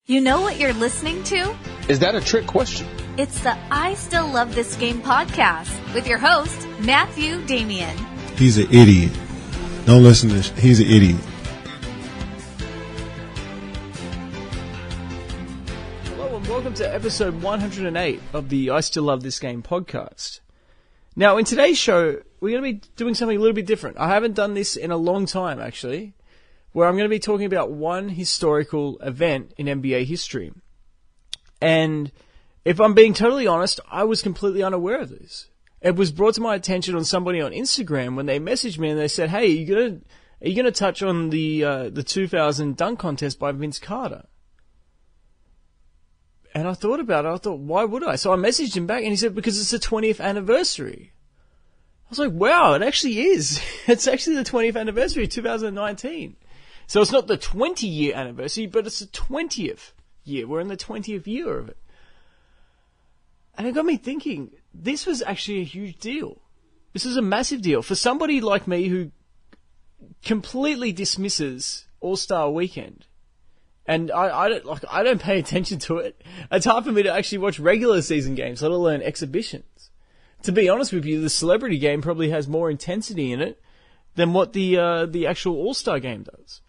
You know what you're listening to? Is that a trick question? It's the I Still Love This Game podcast with your host, Matthew Damian. He's an idiot. Don't listen to this. He's an idiot. Hello and welcome to episode 108 of the I Still Love This Game podcast. Now, in today's show, we're going to be doing something a little bit different. I haven't done this in a long time, actually, where I'm going to be talking about one historical event in NBA history. And if I'm being totally honest, I was completely unaware of this. It was brought to my attention on somebody on Instagram when they messaged me and they said, "Hey, are you gonna touch on the 2000 dunk contest by Vince Carter?" And I thought about it. I thought, why would I? So I messaged him back and he said, because it's the 20th anniversary. I was like, wow, it actually is. It's actually the 20th anniversary of 2019. So it's not the 20-year anniversary, but it's the 20th year. We're in the 20th year of it. And it got me thinking, this was actually a huge deal. This is a massive deal. For somebody like me who completely dismisses All-Star Weekend, and I don't pay attention to it. It's hard for me to actually watch regular season games, let alone exhibitions. To be honest with you, the celebrity game probably has more intensity in it than what the actual All-Star game does.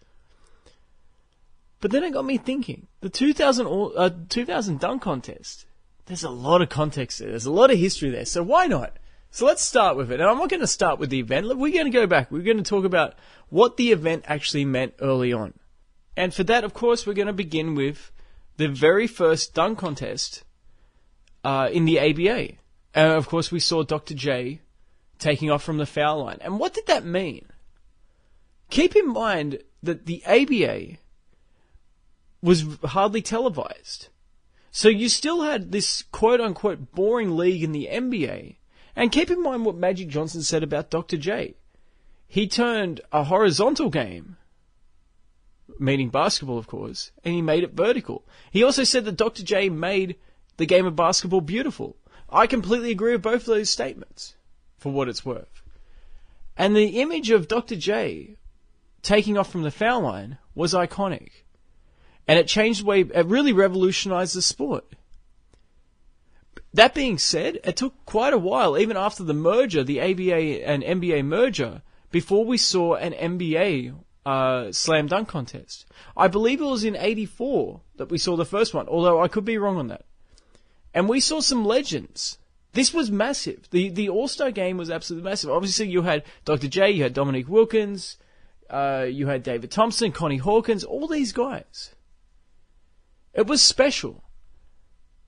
But then it got me thinking, the 2000 dunk contest, there's a lot of context there. There's a lot of history there. So why not? So let's start with it. And I'm not going to start with the event. We're going to go back. We're going to talk about what the event actually meant early on. And for that, of course, we're going to begin with the very first dunk contest in the ABA. And of course, we saw Dr. J taking off from the foul line. And what did that mean? Keep in mind that the ABA was hardly televised. So you still had this quote-unquote boring league in the NBA. And keep in mind what Magic Johnson said about Dr. J. He turned a horizontal game, meaning basketball, of course, and he made it vertical. He also said that Dr. J made the game of basketball beautiful. I completely agree with both of those statements, for what it's worth. And the image of Dr. J taking off from the foul line was iconic. And it changed the way, it really revolutionized the sport. That being said, it took quite a while, even after the merger, the ABA and NBA merger, before we saw an NBA slam dunk contest. I believe it was in '84 that we saw the first one, although I could be wrong on that. And we saw some legends. This was massive. The All-Star game was absolutely massive. Obviously, you had Dr. J, you had Dominique Wilkins, you had David Thompson, Connie Hawkins, all these guys. It was special.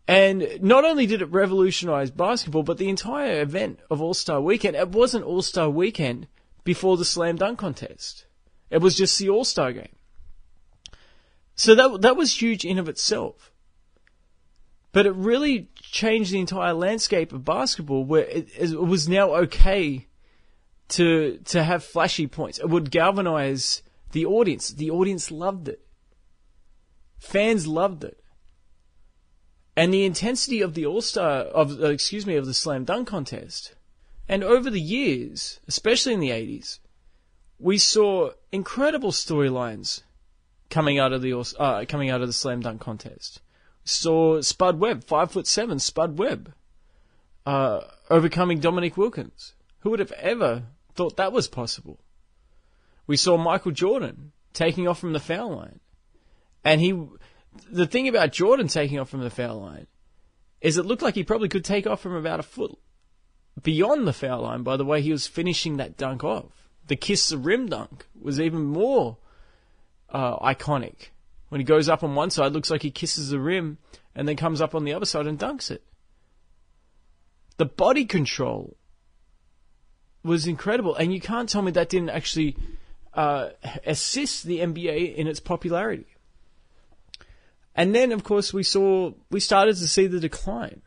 And not only did it revolutionize basketball, but the entire event of All-Star Weekend, it wasn't All-Star Weekend before the slam dunk contest. It was just the All-Star game. So that was huge in of itself. But it really changed the entire landscape of basketball, where it was now okay to have flashy points. It would galvanize the audience. The audience loved it. Fans loved it. And the intensity of the of the slam dunk contest. And over the years, especially in the 80s, we saw incredible storylines coming out of the slam dunk contest. We saw Spud Webb, 5'7" Spud Webb, overcoming Dominique Wilkins. Who would have ever thought that was possible? We saw Michael Jordan taking off from the foul line. And the thing about Jordan taking off from the foul line is it looked like he probably could take off from about a foot beyond the foul line by the way he was finishing that dunk off. The kiss the rim dunk was even more iconic. When he goes up on one side, looks like he kisses the rim and then comes up on the other side and dunks it. The body control was incredible, and you can't tell me that didn't actually assist the NBA in its popularity. And then, of course, we started to see the decline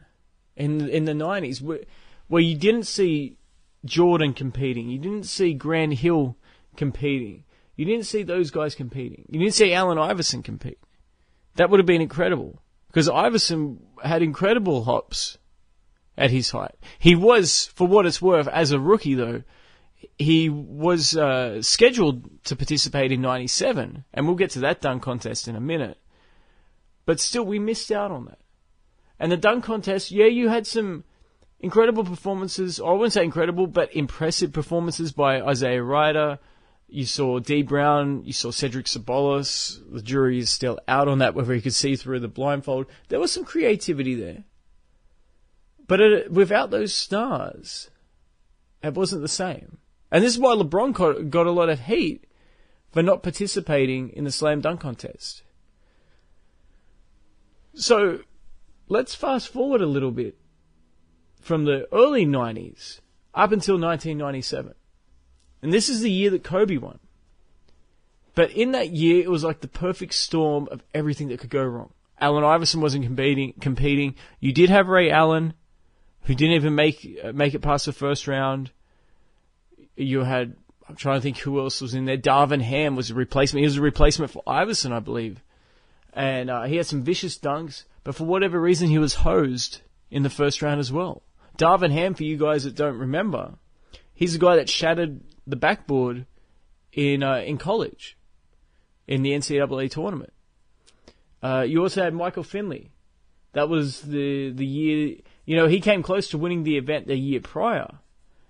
in the 90s, where you didn't see Jordan competing, you didn't see Grant Hill competing, you didn't see those guys competing, you didn't see Allen Iverson compete. That would have been incredible, because Iverson had incredible hops at his height. He was, for what it's worth, as a rookie though, he was scheduled to participate in '97, and we'll get to that dunk contest in a minute. But still, we missed out on that. And the dunk contest, yeah, you had some incredible performances. I wouldn't say incredible, but impressive performances by Isaiah Ryder. You saw D. Brown. You saw Cedric Ceballos. The jury is still out on that, whether he could see through the blindfold. There was some creativity there. But without those stars, it wasn't the same. And this is why LeBron got a lot of heat for not participating in the slam dunk contest. So, let's fast forward a little bit from the early 90s up until 1997. And this is the year that Kobe won. But in that year, it was like the perfect storm of everything that could go wrong. Allen Iverson wasn't competing. You did have Ray Allen, who didn't even make it past the first round. You had, I'm trying to think who else was in there. Darvin Ham was a replacement. He was a replacement for Iverson, I believe. And he had some vicious dunks, but for whatever reason, he was hosed in the first round as well. Darvin Ham, for you guys that don't remember, he's the guy that shattered the backboard in college, in the NCAA tournament. You also had Michael Finley. That was the year, he came close to winning the event the year prior.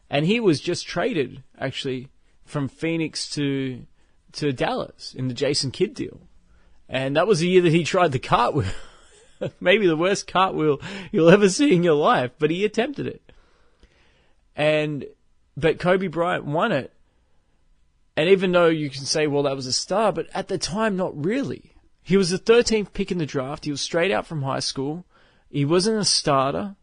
And he was just traded, actually, from Phoenix to Dallas in the Jason Kidd deal. And that was the year that he tried the cartwheel. Maybe the worst cartwheel you'll ever see in your life, but he attempted it. But Kobe Bryant won it. And even though you can say, well, that was a star, but at the time, not really. He was the 13th pick in the draft. He was straight out from high school. He wasn't a starter.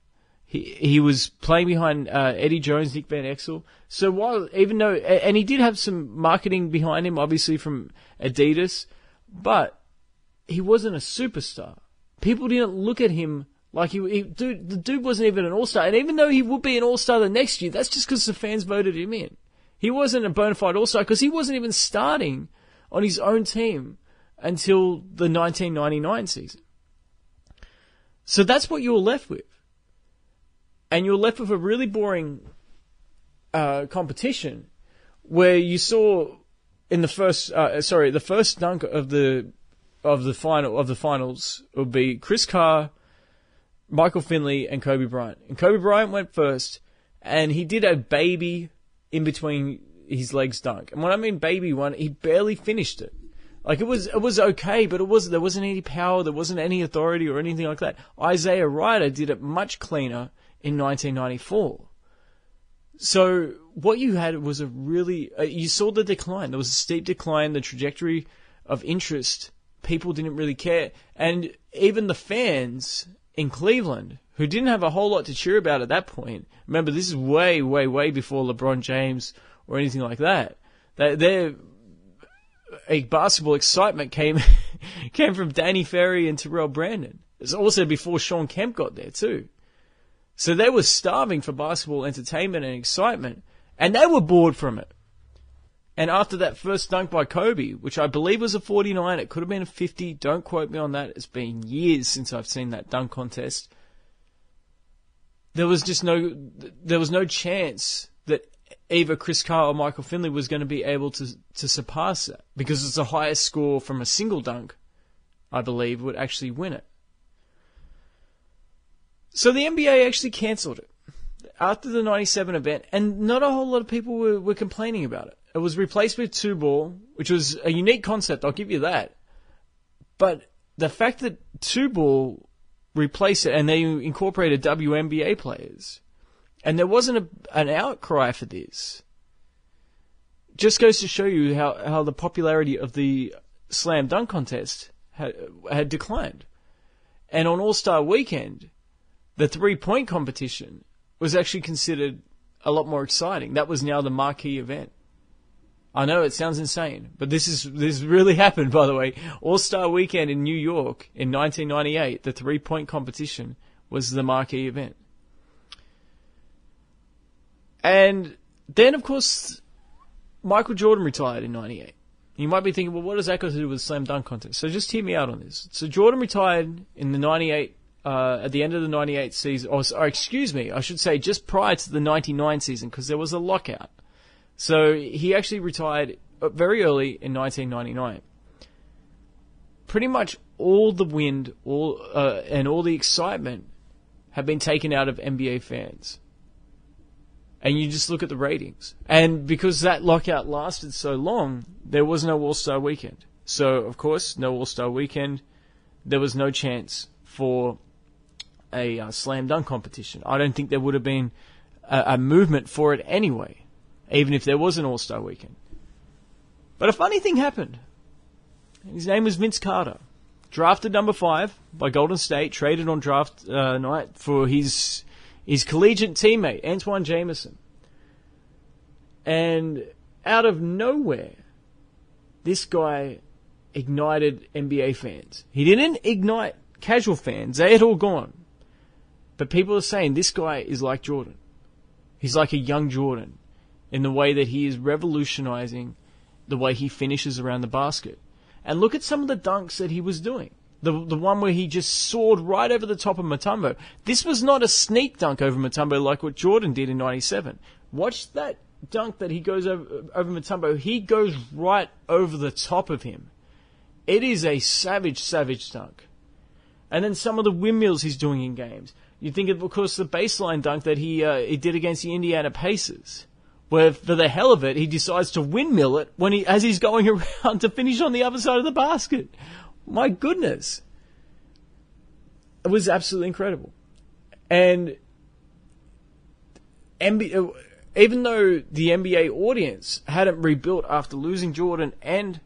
He was playing behind Eddie Jones, Nick Van Exel. So and he did have some marketing behind him, obviously from Adidas, but he wasn't a superstar. People didn't look at him like the dude wasn't even an all-star. And even though he would be an all-star the next year, that's just because the fans voted him in. He wasn't a bona fide all-star because he wasn't even starting on his own team until the 1999 season. So that's what you were left with. And you were left with a really boring competition where you saw in the first dunk of the finals would be Chris Carr, Michael Finley, and Kobe Bryant. And Kobe Bryant went first, and he did a baby in between his legs dunk. And when I mean baby one, he barely finished it. Like it was okay, but there wasn't any power, there wasn't any authority or anything like that. Isaiah Ryder did it much cleaner in 1994. So what you had was you saw the decline. There was a steep decline, the trajectory of interest. People didn't really care. And even the fans in Cleveland, who didn't have a whole lot to cheer about at that point. Remember, this is way, way, way before LeBron James or anything like that. Their basketball excitement came from Danny Ferry and Terrell Brandon. It's also before Sean Kemp got there too. So they were starving for basketball entertainment and excitement, and they were bored from it. And after that first dunk by Kobe, which I believe was a 49, it could have been a 50, don't quote me on that, it's been years since I've seen that dunk contest. There was no chance that either Chris Carr or Michael Finley was going to be able to surpass that, because it's the highest score from a single dunk, I believe, would actually win it. So the NBA actually cancelled it after the 97 event, and not a whole lot of people were complaining about it. It was replaced with 2-ball, which was a unique concept, I'll give you that. But the fact that 2-ball replaced it and they incorporated WNBA players, and there wasn't an outcry for this, just goes to show you how the popularity of the slam dunk contest had declined. And on All-Star Weekend, the 3-point competition was actually considered a lot more exciting. That was now the marquee event. I know it sounds insane, but this really happened, by the way. All-Star Weekend in New York in 1998, the 3-point competition was the marquee event. And then, of course, Michael Jordan retired in 98. You might be thinking, well, what does that got to do with the slam dunk contest? So just hear me out on this. So Jordan retired in the 98, at the end of the 98 season, or excuse me, I should say just prior to the 99 season, because there was a lockout. So he actually retired very early in 1999. Pretty much all the wind, and all the excitement have been taken out of NBA fans. And you just look at the ratings. And because that lockout lasted so long, there was no All-Star Weekend. So, of course, no All-Star Weekend. There was no chance for a slam dunk competition. I don't think there would have been a movement for it anyway, even if there was an All-Star Weekend. But a funny thing happened. His name was Vince Carter. Drafted number 5 by Golden State, traded on draft night for his collegiate teammate, Antoine Jameson. And out of nowhere, this guy ignited NBA fans. He didn't ignite casual fans. They had all gone. But people are saying this guy is like Jordan. He's like a young Jordan in the way that he is revolutionizing the way he finishes around the basket. And look at some of the dunks that he was doing. The one where he just soared right over the top of Mutombo. This was not a sneak dunk over Mutombo like what Jordan did in 97. Watch that dunk that he goes over Mutombo. He goes right over the top of him. It is a savage dunk. And then some of the windmills he's doing in games. You think of course, the baseline dunk that he did against the Indiana Pacers, where for the hell of it, he decides to windmill it as he's going around to finish on the other side of the basket. My goodness. It was absolutely incredible. And even though the NBA audience hadn't rebuilt after losing Jordan and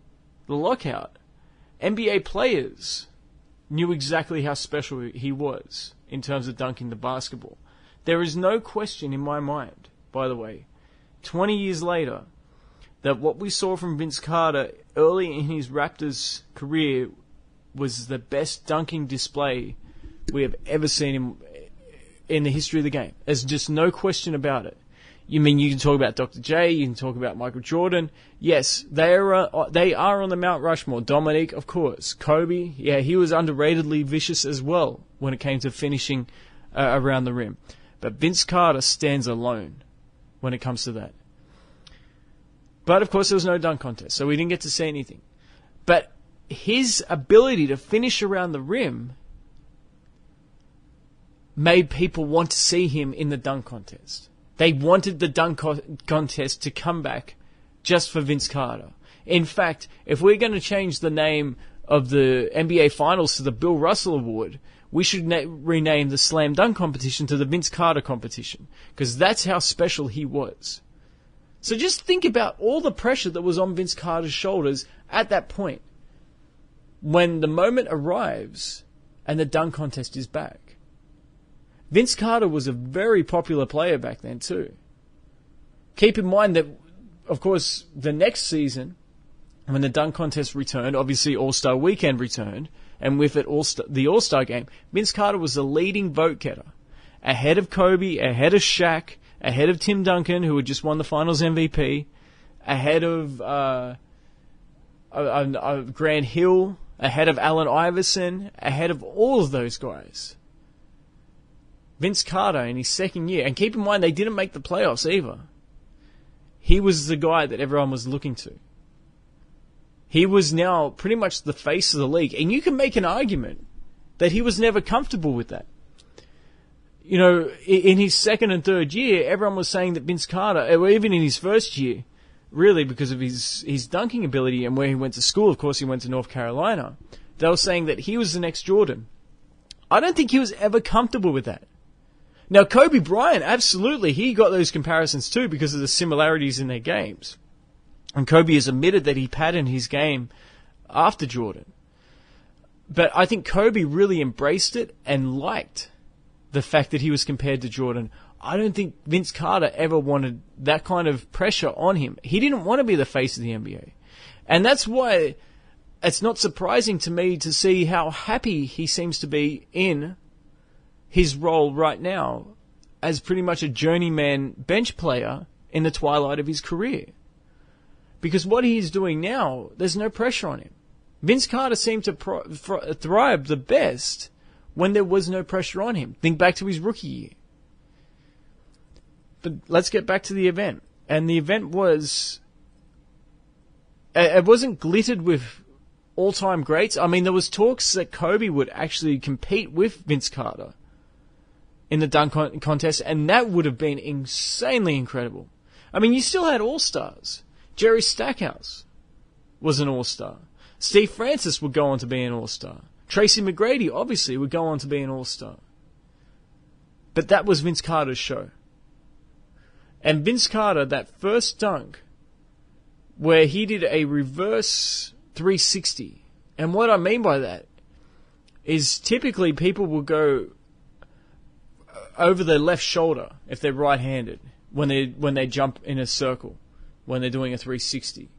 the lockout, NBA players knew exactly how special he was in terms of dunking the basketball. There is no question in my mind, by the way, 20 years later, that what we saw from Vince Carter early in his Raptors career was the best dunking display we have ever seen in the history of the game. There's just no question about it. You can talk about Dr. J, you can talk about Michael Jordan. Yes, they are on the Mount Rushmore. Dominique, of course. Kobe, yeah, he was underratedly vicious as well when it came to finishing around the rim. But Vince Carter stands alone when it comes to that. But, of course, there was no dunk contest, so we didn't get to see anything. But his ability to finish around the rim made people want to see him in the dunk contest. They wanted the dunk contest to come back just for Vince Carter. In fact, if we're going to change the name of the NBA Finals to the Bill Russell Award, we should rename the Slam Dunk competition to the Vince Carter competition, because that's how special he was. So just think about all the pressure that was on Vince Carter's shoulders at that point, when the moment arrives and the dunk contest is back. Vince Carter was a very popular player back then too. Keep in mind that, of course, the next season, when the dunk contest returned, obviously All-Star Weekend returned, and with it the All-Star Game, Vince Carter was the leading vote getter. Ahead of Kobe, ahead of Shaq, ahead of Tim Duncan, who had just won the Finals MVP, ahead of Grant Hill, ahead of Allen Iverson, ahead of all of those guys. Vince Carter in his second year, and keep in mind they didn't make the playoffs either. He was the guy that everyone was looking to. He was now pretty much the face of the league, and you can make an argument that he was never comfortable with that. You know, in his second and third year, everyone was saying that Vince Carter, or even in his first year, really because of his dunking ability and where he went to school, of course he went to North Carolina, they were saying that he was the next Jordan. I don't think he was ever comfortable with that. Now, Kobe Bryant, absolutely, he got those comparisons too because of the similarities in their games. And Kobe has admitted that he patterned his game after Jordan. But I think Kobe really embraced it and liked the fact that he was compared to Jordan. I don't think Vince Carter ever wanted that kind of pressure on him. He didn't want to be the face of the NBA. And that's why it's not surprising to me to see how happy he seems to be in his role right now as pretty much a journeyman bench player in the twilight of his career. Because what he's doing now, there's no pressure on him. Vince Carter seemed to thrive the best when there was no pressure on him. Think back to his rookie year. But let's get back to the event. And the event was... It wasn't glittered with all-time greats. I mean, there was talks that Kobe would actually compete with Vince Carter in the dunk contest, and that would have been insanely incredible. I mean, you still had all-stars. Jerry Stackhouse was an all-star. Steve Francis would go on to be an all-star. Tracy McGrady, obviously, would go on to be an all-star. But that was Vince Carter's show. And Vince Carter, that first dunk, where he did a reverse 360. And what I mean by that is typically people will go over their left shoulder if they're right-handed when they jump in a circle when they're doing a 360.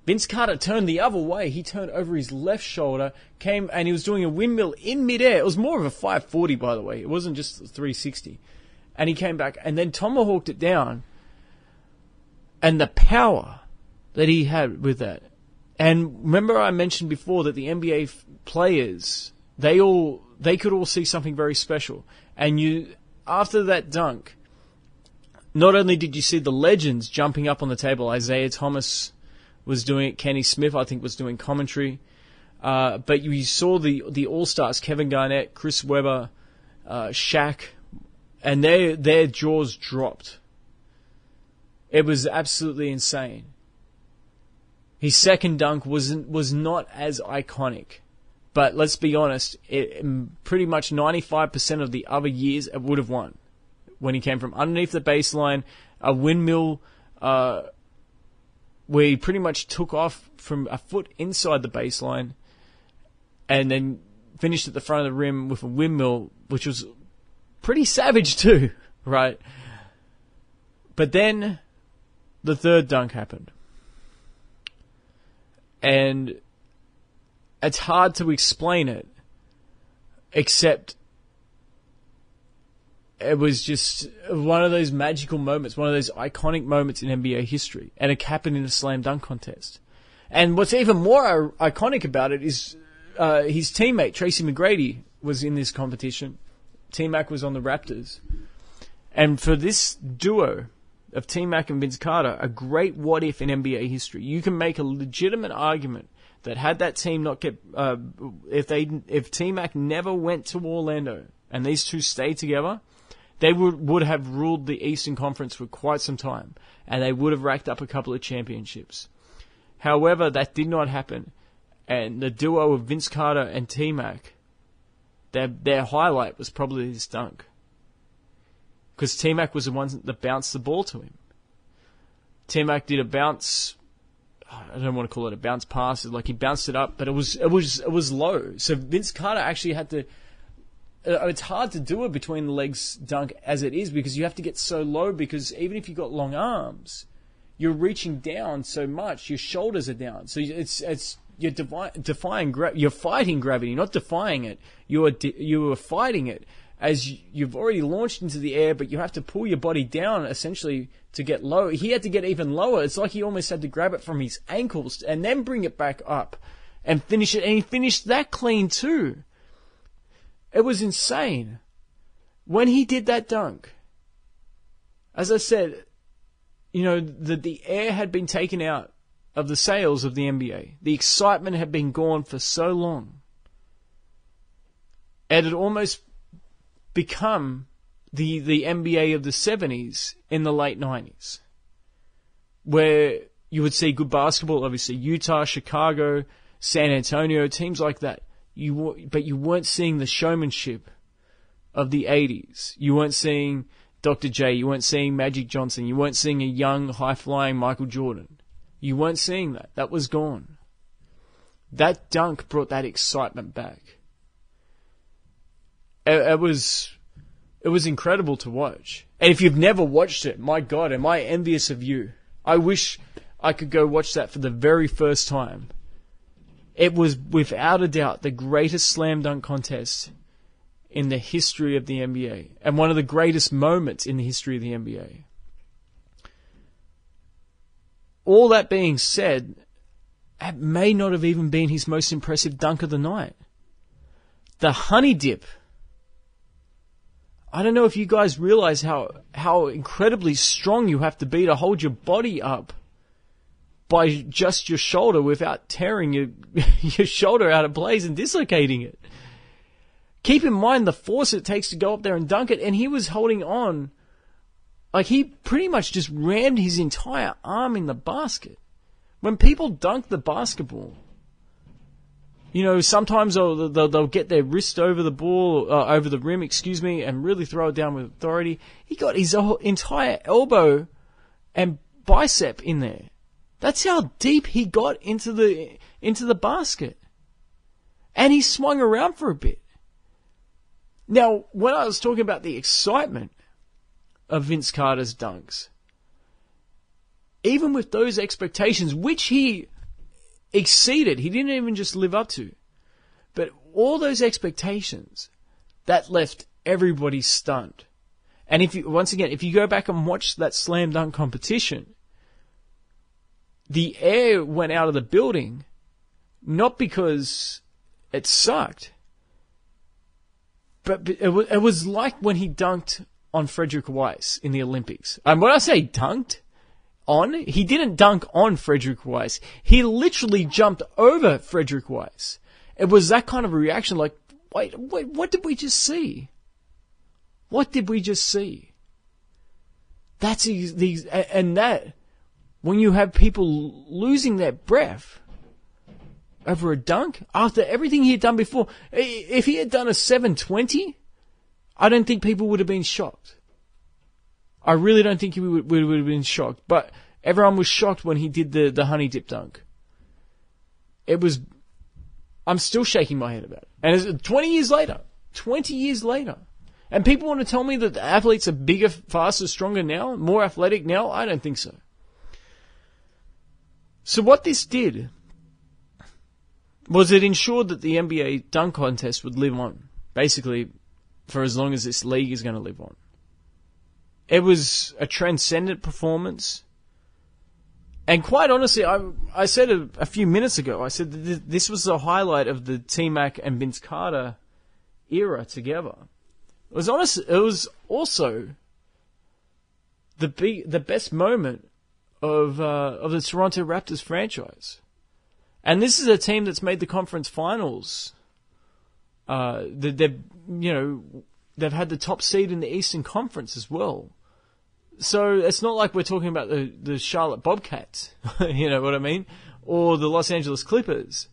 Vince Carter turned the other way. He turned over his left shoulder, came, and he was doing a windmill in midair. It was more of a 540, by the way. It wasn't just a 360. And he came back and then tomahawked it down. And the power that he had with that. And remember I mentioned before that the NBA players, they could all see something very special. And after that dunk, not only did you see the legends jumping up on the table, Isaiah Thomas was doing it, Kenny Smith, I think, was doing commentary. But you saw the All-Stars, Kevin Garnett, Chris Webber, Shaq, and their jaws dropped. It was absolutely insane. His second dunk was not as iconic. But let's be honest, pretty much 95% of the other years it would have won. When he came from underneath the baseline, a windmill, where he pretty much took off from a foot inside the baseline and then finished at the front of the rim with a windmill, which was pretty savage too, right? But then the third dunk happened. And it's hard to explain it, except it was just one of those magical moments, one of those iconic moments in NBA history. And it happened in a slam dunk contest. And what's even more iconic about it is his teammate, Tracy McGrady, was in this competition. T-Mac was on the Raptors. And for this duo of T-Mac and Vince Carter, a great what-if in NBA history. You can make a legitimate argument that had that team not kept... if T-Mac never went to Orlando and these two stayed together, they would have ruled the Eastern Conference for quite some time, and they would have racked up a couple of championships. However, that did not happen, and the duo of Vince Carter and T-Mac, their highlight was probably this dunk. Because T-Mac was the one that bounced the ball to him. T-Mac did a bounce... I don't want to call it a bounce pass. Like he bounced it up, but it was low. So Vince Carter actually had to... It's hard to do it between the legs dunk as it is because you have to get so low because even if you've got long arms, you're reaching down so much, your shoulders are down. So you're you're fighting gravity, not defying it. You are fighting it as you've already launched into the air, but you have to pull your body down essentially to get low. He had to get even lower. It's like he almost had to grab it from his ankles and then bring it back up and finish it. And he finished that clean too. It was insane. When he did that dunk, as I said, the air had been taken out of the sails of the NBA. The excitement had been gone for so long. It had almost become the NBA of the 70s in the late 90s, where you would see good basketball, obviously Utah, Chicago, San Antonio, teams like that. But you weren't seeing the showmanship of the 80s. You weren't seeing Dr. J. You weren't seeing Magic Johnson. You weren't seeing a young, high-flying Michael Jordan. You weren't seeing that. That was gone. That dunk brought that excitement back. It was incredible to watch. And if you've never watched it, my God, am I envious of you. I wish I could go watch that for the very first time. It was, without a doubt, the greatest slam dunk contest in the history of the NBA. And one of the greatest moments in the history of the NBA. All that being said, it may not have even been his most impressive dunk of the night. The honey dip. I don't know if you guys realize how incredibly strong you have to be to hold your body up by just your shoulder without tearing your shoulder out of place and dislocating it. Keep in mind the force it takes to go up there and dunk it, and he was holding on. Like, he pretty much just rammed his entire arm in the basket. When people dunk the basketball, you know, sometimes they'll get their wrist over the ball, over the rim, and really throw it down with authority. He got his whole entire elbow and bicep in there. That's how deep he got into the basket. And he swung around for a bit. Now, when I was talking about the excitement of Vince Carter's dunks, even with those expectations, which he exceeded, he didn't even just live up to, but all those expectations, that left everybody stunned. And if you go back and watch that slam dunk competition, the air went out of the building, not because it sucked, but it was like when he dunked on Frederick Weiss in the Olympics. And when I say dunked on, he didn't dunk on Frederick Weiss. He literally jumped over Frederick Weiss. It was that kind of a reaction, like, wait, what did we just see? What did we just see? That's these, and that, when you have people losing their breath over a dunk, after everything he had done before, if he had done a 720, I don't think people would have been shocked. I really don't think he would have been shocked. But everyone was shocked when he did the honey dip dunk. I'm still shaking my head about it. And it's 20 years later. And people want to tell me that the athletes are bigger, faster, stronger now, more athletic now? I don't think so. So what this did was it ensured that the NBA dunk contest would live on, basically, for as long as this league is going to live on. It was a transcendent performance. And quite honestly, I said a few minutes ago, I said that this was the highlight of the T-Mac and Vince Carter era together. It was also the best moment of the Toronto Raptors franchise. And this is a team that's made the conference finals. They've had the top seed in the Eastern Conference as well. So it's not like we're talking about the Charlotte Bobcats, you know what I mean? Or the Los Angeles Clippers,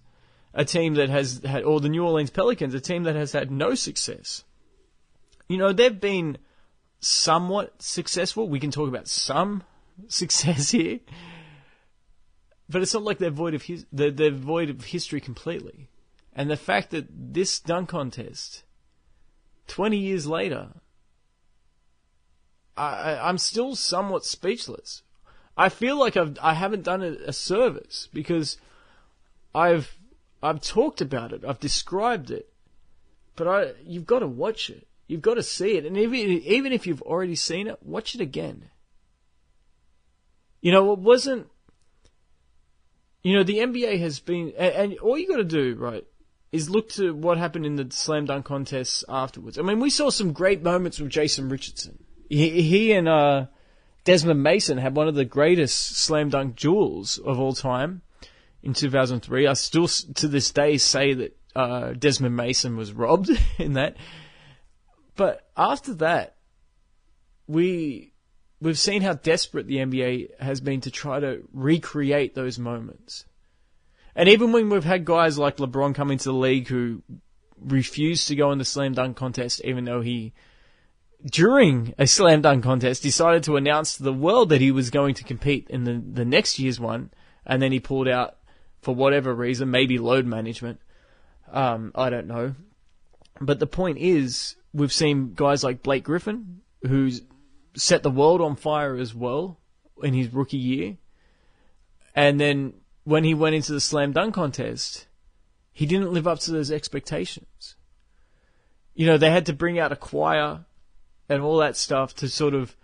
a team that has had, or the New Orleans Pelicans, a team that has had no success. You know, they've been somewhat successful. We can talk about some success here. But it's not like they're void of history completely. And the fact that this dunk contest, 20 years later, I'm still somewhat speechless. I feel like I haven't done a service because I've talked about it, I've described it, but you've got to watch it, you've got to see it, and even if you've already seen it, watch it again. You know, it wasn't. You know, the NBA has been, and all you got to do, right, is look to what happened in the slam dunk contests afterwards. I mean, we saw some great moments with Jason Richardson. He and Desmond Mason had one of the greatest slam dunk duels of all time in 2003. I still, to this day, say that Desmond Mason was robbed in that. But after that, we've seen how desperate the NBA has been to try to recreate those moments. And even when we've had guys like LeBron come into the league who refused to go in the slam dunk contest, even though he, during a slam dunk contest, decided to announce to the world that he was going to compete in the next year's one, and then he pulled out for whatever reason, maybe load management. I don't know. But the point is, we've seen guys like Blake Griffin, who's set the world on fire as well in his rookie year. And then when he went into the slam dunk contest, he didn't live up to those expectations. You know, they had to bring out a choir and all that stuff to sort of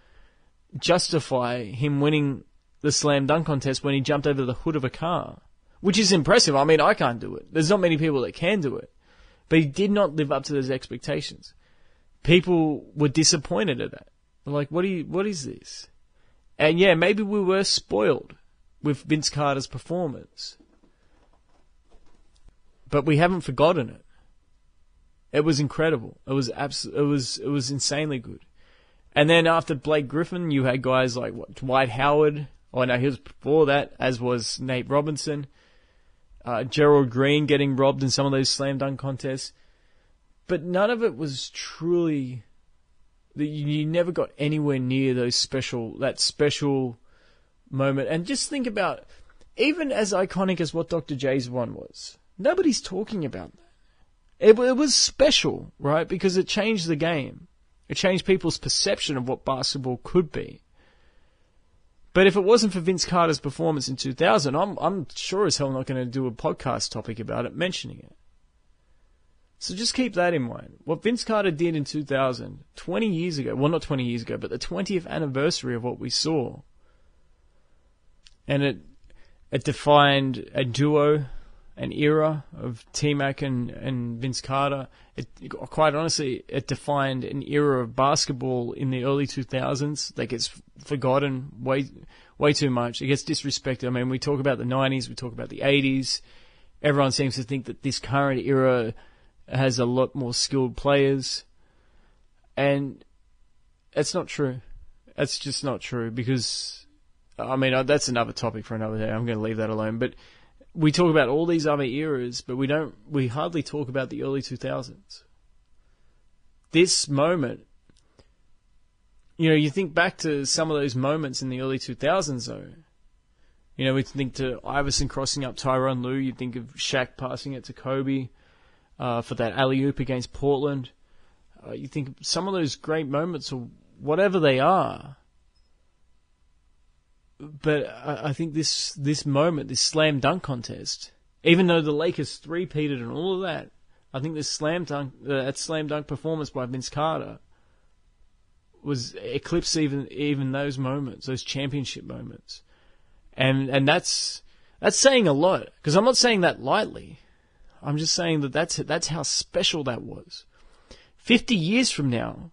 justify him winning the slam dunk contest when he jumped over the hood of a car, which is impressive. I mean, I can't do it. There's not many people that can do it. But he did not live up to those expectations. People were disappointed at that. They're like, what is this? And yeah, maybe we were spoiled with Vince Carter's performance. But we haven't forgotten it. It was incredible. It was insanely good. And then after Blake Griffin, you had guys like Dwight Howard. Oh no, he was before that, as was Nate Robinson. Gerald Green getting robbed in some of those slam dunk contests. But none of it was truly... You never got anywhere near that special moment. And just think about, even as iconic as what Dr. J's one was, nobody's talking about that. It was special, right? Because it changed the game. It changed people's perception of what basketball could be. But if it wasn't for Vince Carter's performance in 2000, I'm sure as hell not going to do a podcast topic about it, mentioning it. So just keep that in mind. What Vince Carter did in 2000, 20 years ago, well not 20 years ago, but the 20th anniversary of what we saw. And it defined a duo, an era of T-Mac and Vince Carter. Quite honestly, it defined an era of basketball in the early 2000s that gets forgotten way too much. It gets disrespected. I mean, we talk about the 90s, we talk about the 80s. Everyone seems to think that this current era has a lot more skilled players. And it's not true. It's just not true because, I mean, that's another topic for another day. I'm going to leave that alone. But we talk about all these other eras, but we hardly talk about the early 2000s. This moment, you think back to some of those moments in the early 2000s though. We think to Iverson crossing up Tyronn Lue, you think of Shaq passing it to Kobe, for that alley-oop against Portland. You think of some of those great moments or whatever they are. But I think this moment, this slam dunk contest, even though the Lakers three-peated and all of that, I think this slam dunk performance by Vince Carter was eclipsed even those moments, those championship moments. And that's saying a lot, because I'm not saying that lightly. I'm just saying that's how special that was. 50 years from now,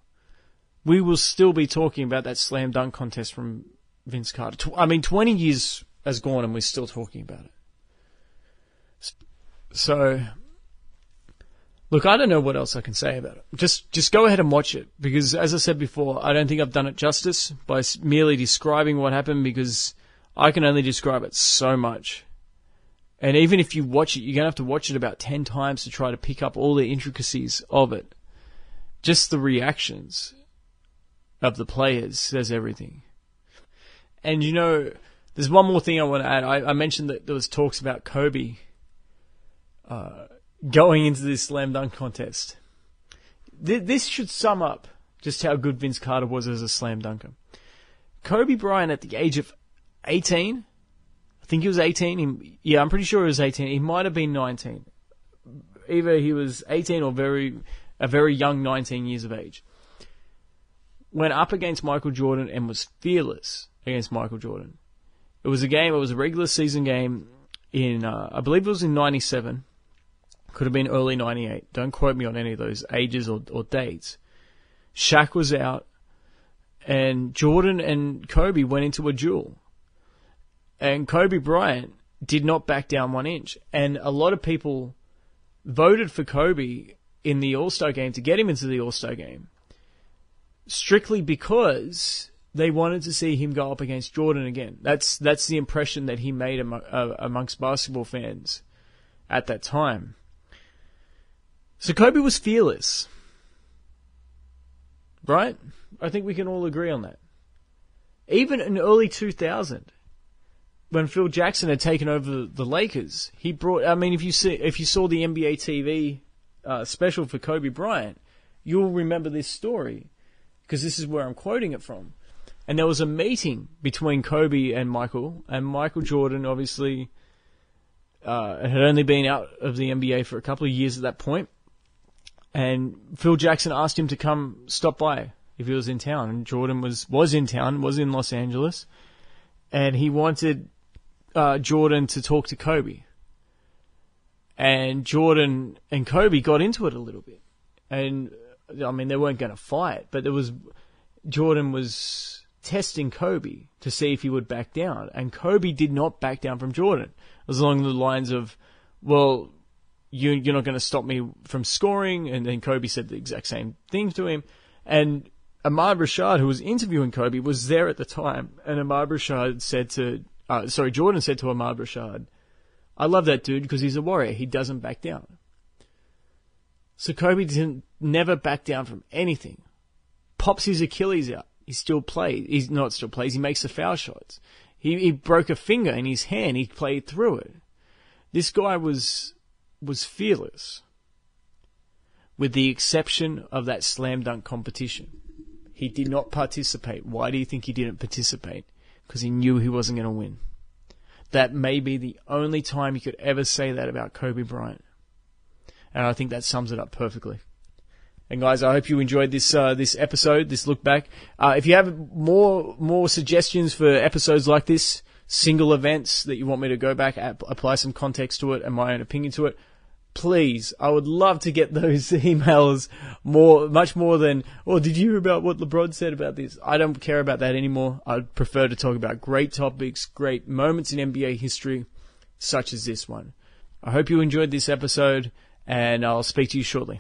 we will still be talking about that slam dunk contest from Vince Carter. 20 years has gone and we're still talking about it. So, look, I don't know what else I can say about it. Just go ahead and watch it, because as I said before, I don't think I've done it justice by merely describing what happened, because I can only describe it so much. And even if you watch it, you're going to have to watch it about 10 times to try to pick up all the intricacies of it. Just the reactions of the players says everything. And there's one more thing I want to add. I mentioned that there was talks about Kobe going into this slam dunk contest. This should sum up just how good Vince Carter was as a slam dunker. Kobe Bryant at the age of 18, I think he was 18. I'm pretty sure he was 18. He might have been 19. Either he was 18 or a very young 19 years of age. Went up against Michael Jordan and was fearless against Michael Jordan. It was a regular season game in, I believe it was in 97. Could have been early 98. Don't quote me on any of those ages or dates. Shaq was out, and Jordan and Kobe went into a duel. And Kobe Bryant did not back down 1 inch. And a lot of people voted for Kobe in the All-Star game to get him into the All-Star game, strictly because they wanted to see him go up against Jordan again. That's the impression that he made amongst basketball fans at that time. So Kobe was fearless, right? I think we can all agree on that. Even in early 2000, when Phil Jackson had taken over the Lakers, he brought. I mean, if you saw the NBA TV special for Kobe Bryant, you'll remember this story, because this is where I'm quoting it from. And there was a meeting between Kobe and Michael Jordan obviously had only been out of the NBA for a couple of years at that point. And Phil Jackson asked him to come stop by if he was in town. And Jordan was in town, was in Los Angeles. And he wanted Jordan to talk to Kobe. And Jordan and Kobe got into it a little bit. And, I mean, they weren't going to fight, but Jordan was testing Kobe to see if he would back down. And Kobe did not back down from Jordan. It was along the lines of, well, you're not going to stop me from scoring. And then Kobe said the exact same thing to him. And Ahmad Rashad, who was interviewing Kobe, was there at the time. And Jordan said to Ahmad Rashad, I love that dude because he's a warrior. He doesn't back down. So Kobe never back down from anything. Pops his Achilles out. He still plays. He's not still plays. He makes the foul shots. He broke a finger in his hand. He played through it. This guy was fearless, with the exception of that slam dunk competition. He did not participate. Why do you think he didn't participate? Because he knew he wasn't going to win. That may be the only time you could ever say that about Kobe Bryant. And I think that sums it up perfectly. And guys, I hope you enjoyed this episode, this look back. If you have more suggestions for episodes like this, single events that you want me to go back, apply some context to it and my own opinion to it, please, I would love to get those emails much more than, oh, did you hear about what LeBron said about this? I don't care about that anymore. I'd prefer to talk about great topics, great moments in NBA history, such as this one. I hope you enjoyed this episode, and I'll speak to you shortly.